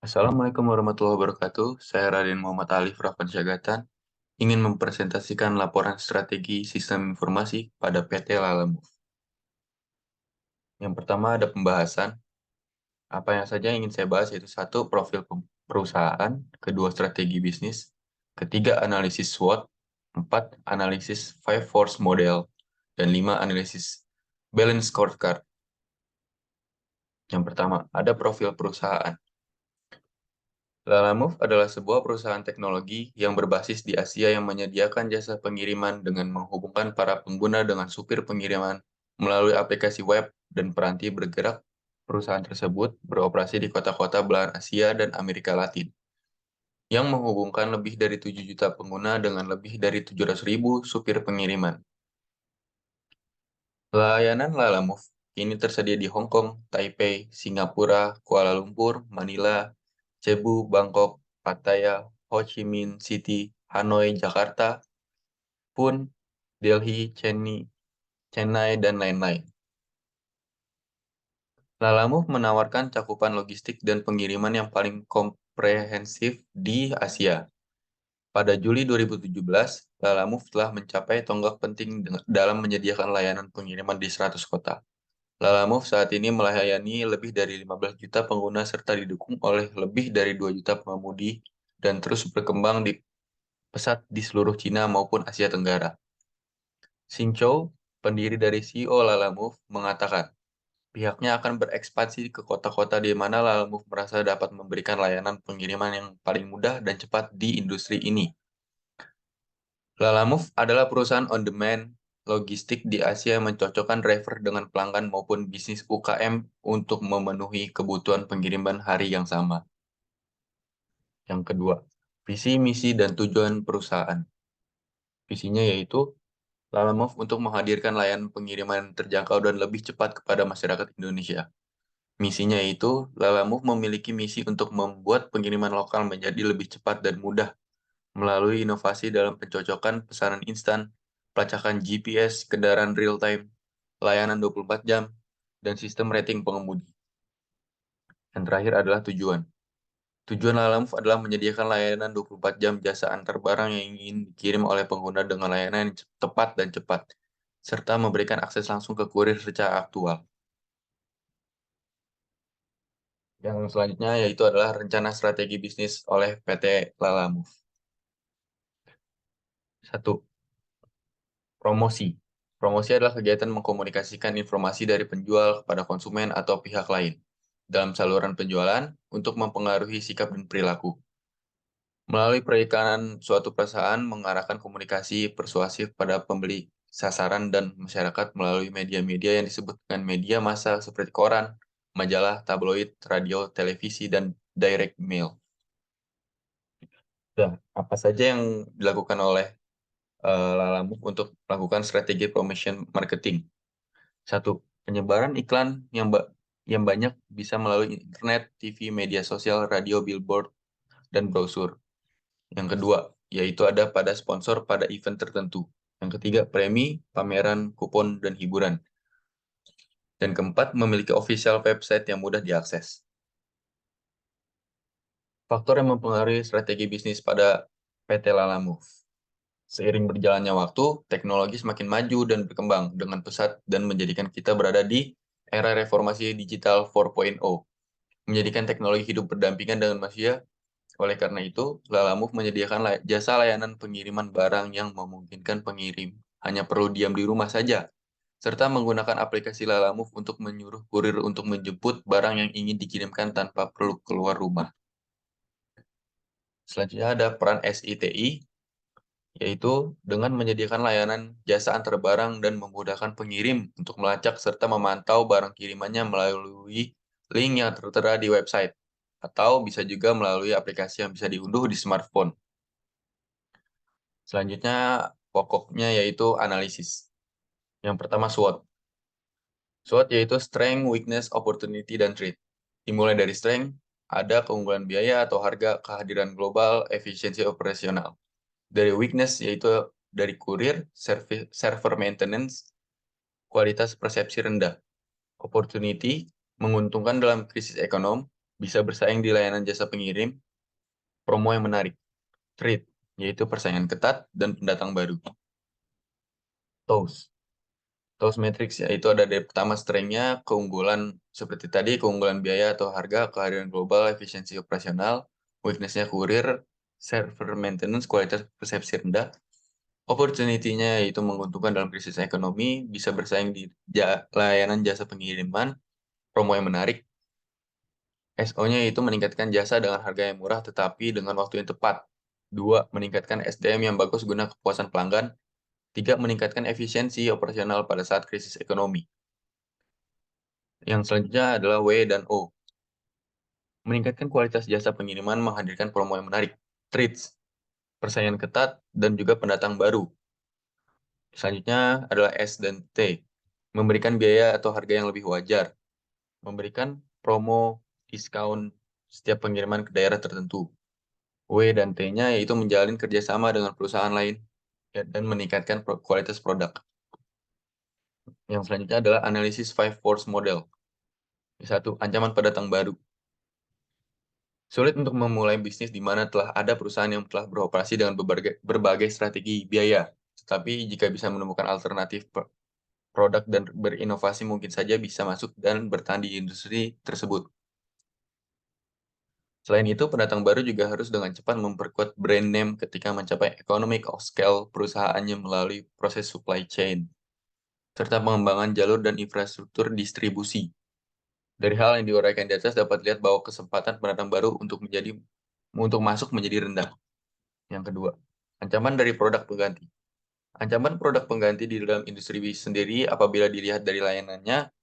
Assalamualaikum warahmatullahi wabarakatuh. Saya Raden Muhammad Alif Syagatan ingin mempresentasikan laporan strategi sistem informasi pada PT Lalamove. Yang pertama ada pembahasan. Apa yang saja yang ingin saya bahas yaitu satu, profil perusahaan, kedua, strategi bisnis, ketiga, analisis SWOT, empat, analisis Five Force Model, dan lima, analisis Balance Scorecard. Yang pertama, ada profil perusahaan. Lalamove adalah sebuah perusahaan teknologi yang berbasis di Asia yang menyediakan jasa pengiriman dengan menghubungkan para pengguna dengan supir pengiriman melalui aplikasi web dan peranti bergerak. Perusahaan tersebut beroperasi di kota-kota belahan Asia dan Amerika Latin, yang menghubungkan lebih dari 7 juta pengguna dengan lebih dari 700.000 supir pengiriman. Layanan Lalamove kini tersedia di Hong Kong, Taipei, Singapura, Kuala Lumpur, Manila, Cebu, Bangkok, Pattaya, Ho Chi Minh City, Hanoi, Jakarta, Pune, Delhi, Chennai, dan lain-lain. Lalamove menawarkan cakupan logistik dan pengiriman yang paling komprehensif di Asia. Pada Juli 2017, Lalamove telah mencapai tonggak penting dalam menyediakan layanan pengiriman di 100 kota. Lalamove saat ini melayani lebih dari 15 juta pengguna serta didukung oleh lebih dari 2 juta pengemudi dan terus berkembang di pesat di seluruh Cina maupun Asia Tenggara. Xing Chou, pendiri dari CEO Lalamove, mengatakan pihaknya akan berekspansi ke kota-kota di mana Lalamove merasa dapat memberikan layanan pengiriman yang paling mudah dan cepat di industri ini. Lalamove adalah perusahaan on-demand logistik di Asia yang mencocokkan driver dengan pelanggan maupun bisnis UKM untuk memenuhi kebutuhan pengiriman hari yang sama. Yang kedua, visi, misi, dan tujuan perusahaan. Visinya yaitu Lalamove untuk menghadirkan layanan pengiriman terjangkau dan lebih cepat kepada masyarakat Indonesia. Misinya yaitu Lalamove memiliki misi untuk membuat pengiriman lokal menjadi lebih cepat dan mudah melalui inovasi dalam pencocokan pesanan instan, pelacakan GPS, kendaraan real-time, layanan 24 jam, dan sistem rating pengemudi. Yang terakhir adalah tujuan. Tujuan Lalamove adalah menyediakan layanan 24 jam jasa antar barang yang ingin dikirim oleh pengguna dengan layanan yang tepat dan cepat, serta memberikan akses langsung ke kurir secara aktual. Yang selanjutnya yaitu adalah rencana strategi bisnis oleh PT Lalamove. Satu, promosi. Promosi adalah kegiatan mengkomunikasikan informasi dari penjual kepada konsumen atau pihak lain dalam saluran penjualan untuk mempengaruhi sikap dan perilaku. Melalui perikanan suatu perusahaan mengarahkan komunikasi persuasif pada pembeli sasaran dan masyarakat melalui media-media yang disebut dengan media massa seperti koran, majalah, tabloid, radio, televisi, dan direct mail. Nah, apa saja yang dilakukan oleh Lalamove untuk melakukan strategi promotion marketing? Satu, penyebaran iklan yang banyak bisa melalui internet, TV, media sosial, radio, billboard, dan brosur. Yang kedua, yaitu ada pada sponsor pada event tertentu. Yang ketiga, premi, pameran, kupon, dan hiburan. Dan keempat, memiliki official website yang mudah diakses. Faktor yang mempengaruhi strategi bisnis pada PT Lalamove. Seiring berjalannya waktu, teknologi semakin maju dan berkembang dengan pesat dan menjadikan kita berada di era reformasi digital 4.0, menjadikan teknologi hidup berdampingan dengan manusia. Oleh karena itu, Lalamove menyediakan jasa layanan pengiriman barang yang memungkinkan pengirim hanya perlu diam di rumah saja, serta menggunakan aplikasi Lalamove untuk menyuruh kurir untuk menjemput barang yang ingin dikirimkan tanpa perlu keluar rumah. Selanjutnya ada peran SITI, yaitu dengan menyediakan layanan jasa antar barang dan memudahkan pengirim untuk melacak serta memantau barang kirimannya melalui link yang tertera di website, atau bisa juga melalui aplikasi yang bisa diunduh di smartphone. Selanjutnya, pokoknya yaitu analisis. Yang pertama SWOT. SWOT yaitu Strength, Weakness, Opportunity, dan Threat. Dimulai dari Strength, ada keunggulan biaya atau harga, kehadiran global, efisiensi operasional. Dari Weakness yaitu dari kurir, server maintenance, kualitas persepsi rendah. Opportunity, menguntungkan dalam krisis ekonomi, bisa bersaing di layanan jasa pengirim, promo yang menarik, trade, yaitu persaingan ketat dan pendatang baru. TOWS. TOWS Matrix yaitu ada dari pertama strength-nya, keunggulan seperti tadi, keunggulan biaya atau harga, kehadiran global, efisiensi operasional, weakness-nya kurir, server maintenance, kualitas persepsi rendah, opportunity-nya yaitu menguntungkan dalam krisis ekonomi, bisa bersaing di layanan jasa pengiriman, promo yang menarik, SO-nya yaitu meningkatkan jasa dengan harga yang murah tetapi dengan waktu yang tepat. 2. Meningkatkan SDM yang bagus guna kepuasan pelanggan. 3. Meningkatkan efisiensi operasional pada saat krisis ekonomi. Yang selanjutnya adalah W dan O. Meningkatkan kualitas jasa pengiriman menghadirkan promo yang menarik. Treats, persaingan ketat, dan juga pendatang baru. Selanjutnya adalah S dan T. Memberikan biaya atau harga yang lebih wajar. Memberikan promo, diskon setiap pengiriman ke daerah tertentu. W dan T-nya yaitu menjalin kerjasama dengan perusahaan lain ya, dan meningkatkan kualitas produk. Yang selanjutnya adalah analisis Five Force Model. 1. Ancaman pendatang baru. Sulit untuk memulai bisnis di mana telah ada perusahaan yang telah beroperasi dengan berbagai strategi biaya. Tetapi jika bisa menemukan alternatif produk dan berinovasi mungkin saja bisa masuk dan bertahan di industri tersebut. Selain itu, pendatang baru juga harus dengan cepat memperkuat brand name ketika mencapai economic of scale perusahaannya melalui proses supply chain, serta pengembangan jalur dan infrastruktur distribusi. Dari hal yang diuraikan di atas dapat dilihat bahwa kesempatan pendatang baru untuk masuk menjadi rendah. Yang kedua, ancaman dari produk pengganti. Ancaman produk pengganti di dalam industri sendiri apabila dilihat dari layanannya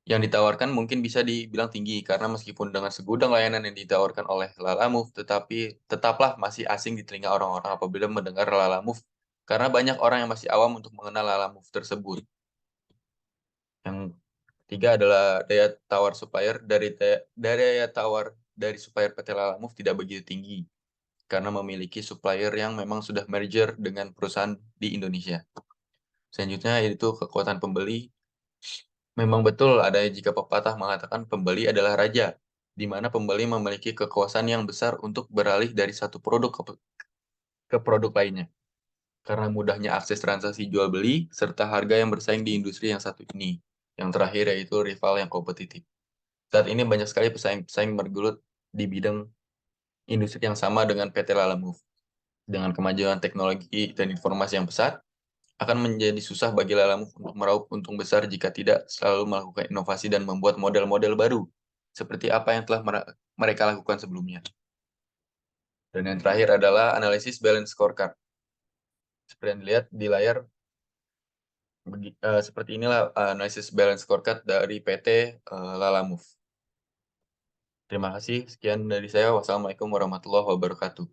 yang ditawarkan mungkin bisa dibilang tinggi karena meskipun dengan segudang layanan yang ditawarkan oleh Lalamove, tetapi tetaplah masih asing di telinga orang-orang apabila mendengar Lalamove karena banyak orang yang masih awam untuk mengenal Lalamove tersebut. Yang ketiga adalah daya tawar supplier daya tawar dari supplier PT Lalamove tidak begitu tinggi karena memiliki supplier yang memang sudah merger dengan perusahaan di Indonesia. Selanjutnya yaitu kekuatan pembeli. Memang betul ada jika pepatah mengatakan pembeli adalah raja, di mana pembeli memiliki kekuasaan yang besar untuk beralih dari satu produk ke produk lainnya. Karena mudahnya akses transaksi jual beli serta harga yang bersaing di industri yang satu ini. Yang terakhir yaitu rival yang kompetitif. Saat ini banyak sekali pesaing-pesaing bergelut di bidang industri yang sama dengan PT Lalamove. Dengan kemajuan teknologi dan informasi yang pesat, akan menjadi susah bagi Lalamove untuk meraup untung besar jika tidak selalu melakukan inovasi dan membuat model-model baru, seperti apa yang telah mereka lakukan sebelumnya. Dan yang terakhir adalah analisis balance scorecard. Seperti yang dilihat di layar, seperti inilah analisis balance scorecard dari PT Lalamove. Terima kasih, sekian dari saya. Wassalamualaikum warahmatullahi wabarakatuh.